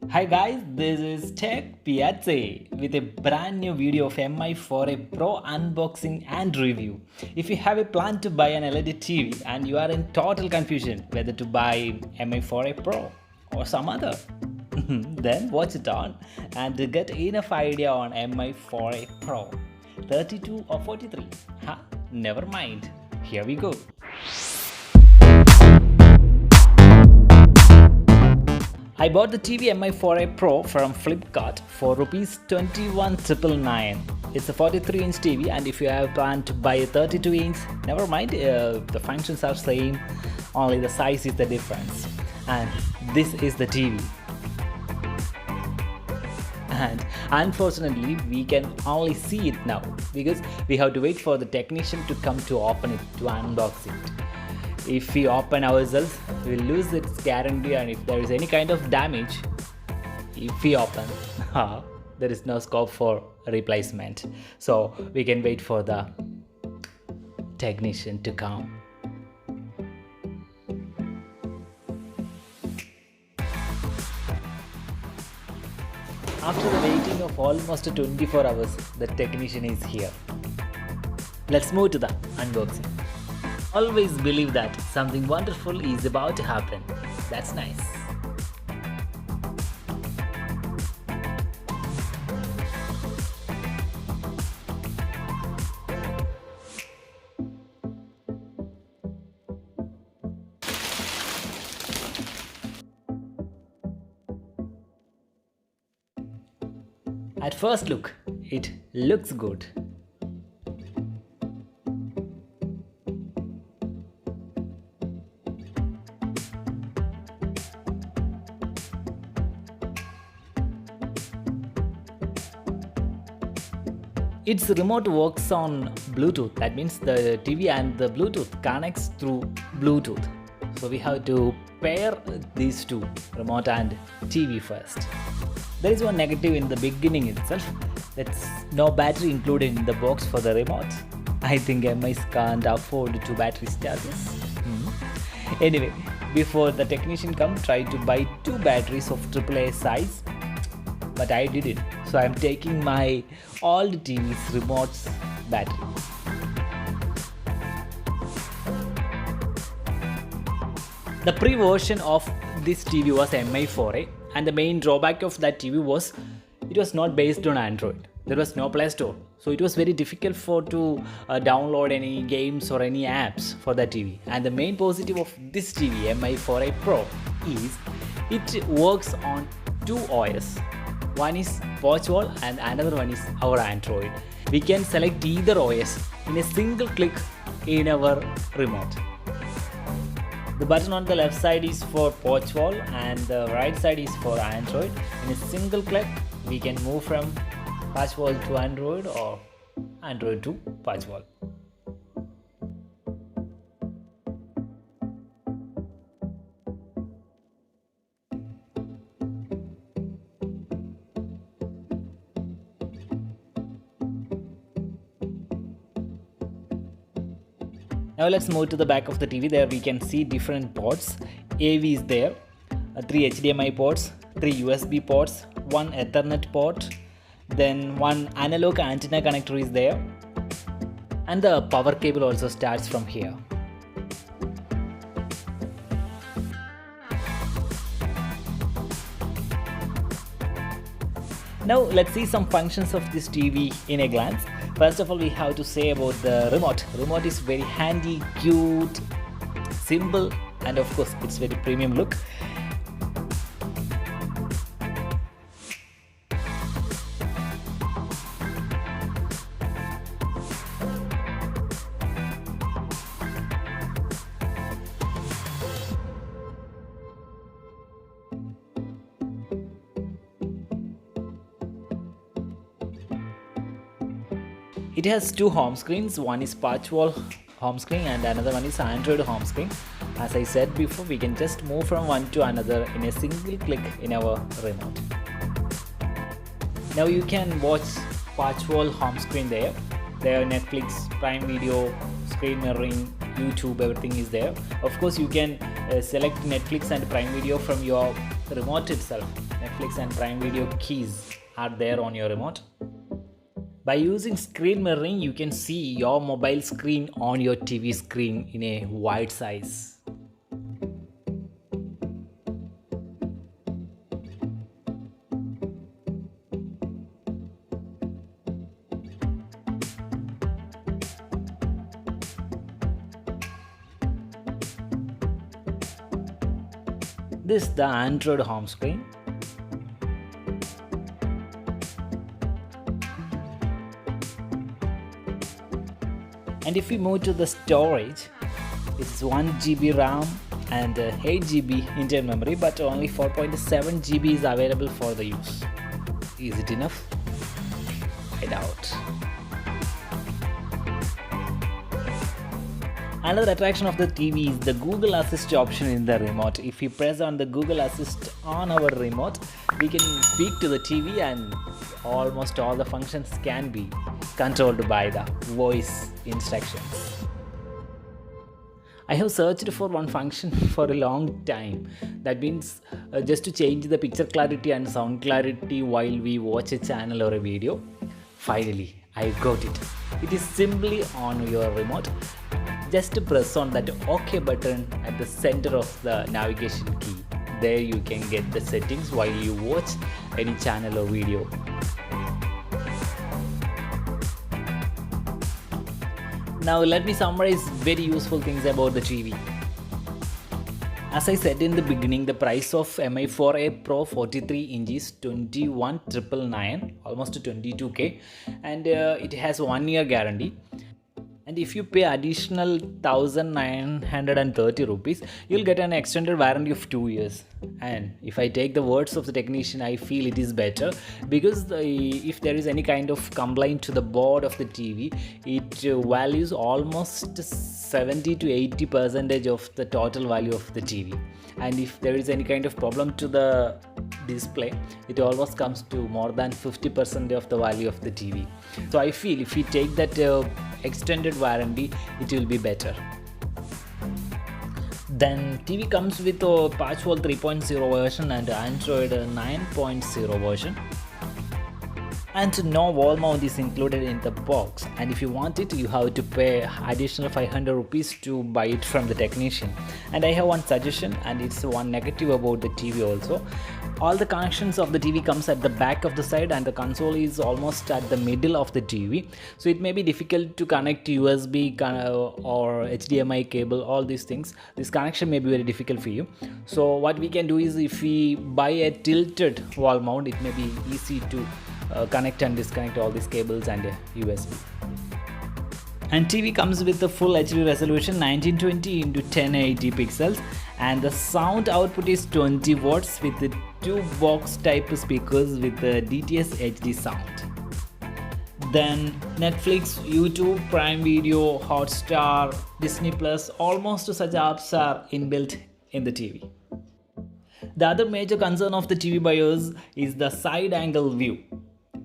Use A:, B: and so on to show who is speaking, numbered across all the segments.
A: Hi guys, this is Tech Piazze with a brand new video of MI4A Pro unboxing and review. If you have a plan to buy an LED TV and you are in total confusion whether to buy MI4A Pro or some other, then watch it on and get enough idea on MI4A Pro 32 or 43. Huh? Never mind. Here we go. I bought the TV MI4A Pro from Flipkart for Rs 21,999. It's a 43-inch TV, and if you have planned to buy a 32-inch, never mind, the functions are same, only the size is the difference. And this is the TV. And unfortunately, we can only see it now because we have to wait for the technician to come to open it, to unbox it. If we open ourselves, we will lose its guarantee, and if there is any kind of damage, if we open, there is no scope for replacement. So we can wait for the technician to come. After the waiting of almost 24 hours, the technician is here. Let's move to the unboxing. Always believe that something wonderful is about to happen. That's nice. At first look, it looks good. Its remote works on Bluetooth. That means the TV and the Bluetooth connects through Bluetooth. So we have to pair these two, remote and TV first. There is one negative in the beginning itself. That's no battery included in the box for the remote. I think MIs can't afford 2 battery charges. Anyway, before the technician comes, try to buy 2 batteries of AAA size. But I did it. So I'm taking my old TV's remote's battery. The pre-version of this TV was MI4A, and the main drawback of that TV was it was not based on Android. There was no Play Store, so it was very difficult to download any games or any apps for that TV. And the main positive of this TV, MI4A Pro, is it works on 2 OS. One is Pochwall and another one is our Android. We can select either OS in a single click in our remote. The button on the left side is for Pochwall and the right side is for Android. In a single click, we can move from Pochwall to Android or Android to Pochwall. Now let's move to the back of the TV. There we can see different ports. AV is there, 3 HDMI ports, 3 USB ports, 1 Ethernet port, then 1 analog antenna connector is there, and the power cable also starts from here. Now let's see some functions of this TV in a glance. First of all, we have to say about the remote. Remote is very handy, cute, simple, and of course it's very premium look. It has 2 home screens. One is Pochwall home screen and another one is Android home screen. As I said before, we can just move from one to another in a single click in our remote. Now you can watch Pochwall home screen there. There Netflix, Prime Video, screen mirroring, YouTube, everything is there. Of course, you can select Netflix and Prime Video from your remote itself. Netflix and Prime Video keys are there on your remote. By using screen mirroring, you can see your mobile screen on your TV screen in a wide size. This is the Android home screen. And if we move to the storage, it's 1 GB RAM and 8 GB internal memory, but only 4.7 GB is available for the use. Is it enough? I doubt. Another attraction of the TV is the Google Assist option in the remote. If we press on the Google Assist on our remote, we can speak to the TV and almost all the functions can be controlled by the voice instructions. I have searched for one function for a long time. That means just to change the picture clarity and sound clarity while we watch a channel or a video. Finally, I got it. It is simply on your remote. Just press on that OK button at the center of the navigation key. There you can get the settings while you watch any channel or video. Now let me summarize very useful things about the TV. As I said in the beginning, the price of MI4A Pro 43 inch is 21,999, almost 22k, and it has 1 year guarantee. And if you pay additional 1,930 rupees, you'll get an extended warranty of 2 years. And if I take the words of the technician, I feel it is better because if there is any kind of complaint to the board of the TV, it values almost 70 to 80% of the total value of the TV. And if there is any kind of problem to the display, it almost comes to more than 50% of the value of the TV. So I feel if we take that extended warranty, it will be better. Then TV comes with a Patchwork 3.0 version and Android 9.0 version. And no wall mount is included in the box, and if you want it, you have to pay additional 500 rupees to buy it from the technician. And I have one suggestion, and it's one negative about the TV also. All the connections of the TV comes at the back of the side, and the console is almost at the middle of the TV, so it may be difficult to connect USB or HDMI cable, all these things. This connection may be very difficult for you. So what we can do is, if we buy a tilted wall mount, it may be easy to connect and disconnect all these cables and USB. And TV comes with the full HD resolution 1920 into 1080 pixels, and the sound output is 20 watts with the 2 box type speakers with the DTS HD sound. Then Netflix, YouTube, Prime Video, Hotstar, Disney Plus, almost such apps are inbuilt in the TV. The other major concern of the TV buyers is the side angle view.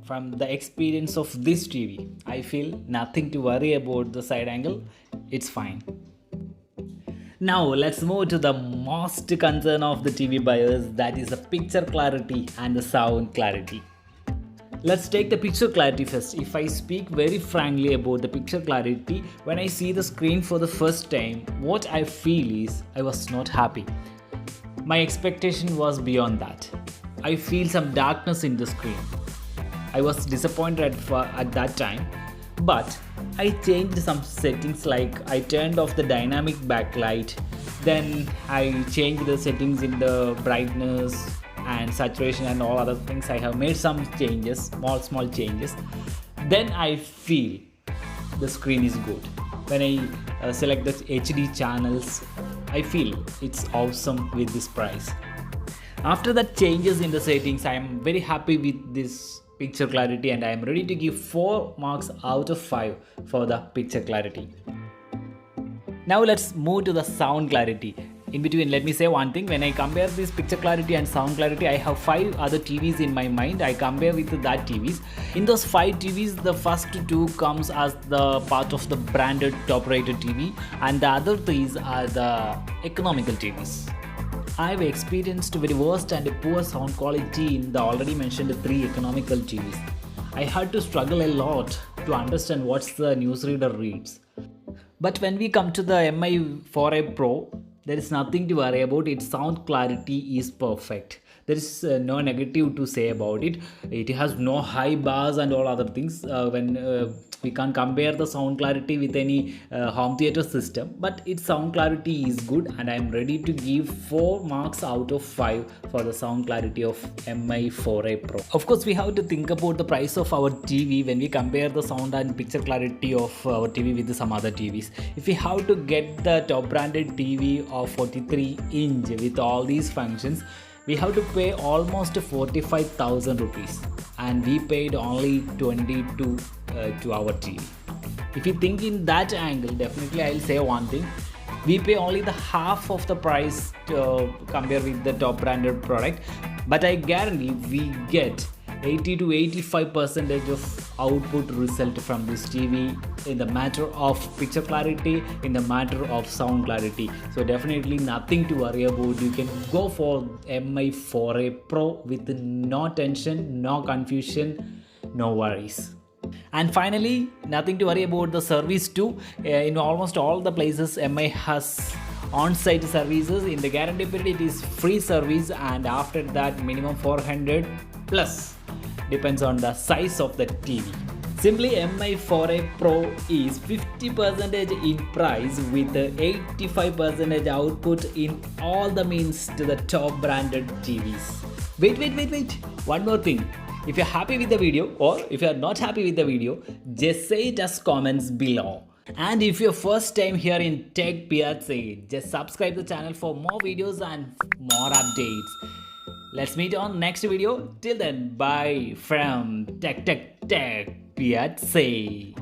A: From the experience of this TV, I feel nothing to worry about the side angle, it's fine. Now let's move to the most concern of the TV buyers, that is the picture clarity and the sound clarity. Let's take the picture clarity first. If I speak very frankly about the picture clarity, when I see the screen for the first time, what I feel is I was not happy. My expectation was beyond that. I feel some darkness in the screen. I was disappointed at that time, but I changed some settings, like I turned off the dynamic backlight, then I changed the settings in the brightness and saturation and all other things. I have made some changes, small changes. Then I feel the screen is good. When I select the HD channels, I feel it's awesome with this price. After that changes in the settings, I am very happy with this picture clarity, and I am ready to give 4 marks out of 5 for the picture clarity. Now let's move to the sound clarity. In between, let me say one thing. When I compare this picture clarity and sound clarity, I have 5 other TVs in my mind. I compare with that TVs. In those 5 TVs, the first 2 comes as the part of the branded top rated TV, and the other 3 are the economical TVs. I've experienced very worst and poor sound quality in the already mentioned three economical TVs. I had to struggle a lot to understand what the newsreader reads. But when we come to the MI4A Pro, there is nothing to worry about. Its sound clarity is perfect. There is no negative to say about it. It has no high bass and all other things. When we can't compare the sound clarity with any home theater system, but its sound clarity is good, and I am ready to give 4 marks out of 5 for the sound clarity of MI4A Pro. Of course, we have to think about the price of our TV when we compare the sound and picture clarity of our TV with some other TVs. If we have to get the top branded TV of 43 inch with all these functions, we have to pay almost 45,000 rupees, and we paid only 22 to our TV. If you think in that angle, definitely I'll say one thing: we pay only the half of the price to compare with the top branded product, but I guarantee we get 80 to 85% of output result from this TV in the matter of picture clarity, in the matter of sound clarity. So definitely nothing to worry about. You can go for MI4A Pro with no tension, no confusion, no worries. And finally, nothing to worry about the service too. In almost all the places, MI has on-site services. In the guarantee period, it is free service, and after that, minimum 400 plus, depends on the size of the TV. Simply, MI4A Pro is 50% in price with 85% output in all the means to the top branded TVs. Wait. One more thing. If you're happy with the video, or if you're not happy with the video, just say it as comments below. And if you're first time here in Tech Piazza, just subscribe the channel for more videos and more updates. Let's meet on next video. Till then, bye from Tech Piazza.